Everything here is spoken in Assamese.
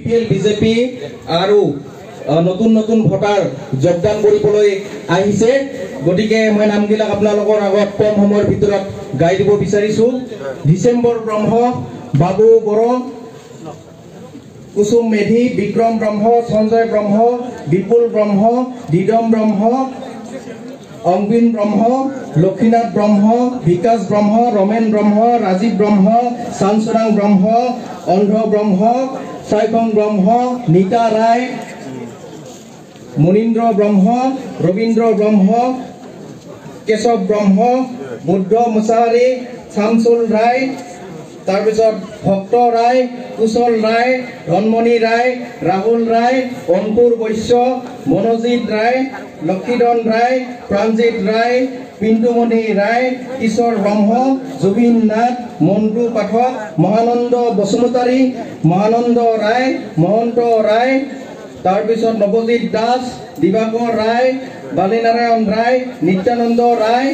BPL BJP আৰু নতুন নতুন ভোটাৰ যোগদান কৰিবলৈ আহিছে গতিকে মই নামবিলাক আপোনালোকৰ আগত কম সময়ৰ ভিতৰত গাই দিব বিচাৰিছো ডিসেম্বৰ ব্ৰহ্ম বাবু বড়ো কুসুম মেধি বিক্ৰম ব্ৰহ্ম সঞ্জয় ব্ৰহ্ম বিপুল ব্ৰহ্ম দিদম ব্ৰহ্ম অংবিন ব্ৰহ্ম লক্ষীনাথ ব্ৰহ্ম বিকাশ ব্ৰহ্ম ৰমেন ব্ৰহ্ম ৰাজীৱ ব্ৰহ্ম চানচুৰাং ব্ৰহ্ম অন্ধ্ৰ ব্ৰহ্ম সাইখং ব্ৰহ্ম নীতা ৰায় মুনীন্দ্ৰ ব্ৰহ্ম ৰবীন্দ্ৰ ব্ৰহ্ম কেশৱ ব্ৰহ্ম বুদ্ধ মুছাহাৰী শামসুল ৰায় তাৰপিছত ভক্ত ৰায় কুশল ৰায় ৰণমণি ৰায় ৰাহুল ৰায় অংকুৰ বৈশ্য মনোজিত ৰায় লক্ষীধন ৰায় প্ৰাঞ্জিত ৰায় পিণ্টুমণি ৰায় কিশোৰ ব্ৰহ্ম জুবিন নাথ মন্টু পাঠক মহানন্দ বসুমতাৰী মহানন্দ ৰায় মহন্ত ৰায় তাৰপিছত নৱজিত দাস দিবাকৰ ৰায় বালীনাৰায়ণ ৰায় নিত্যানন্দ ৰায়।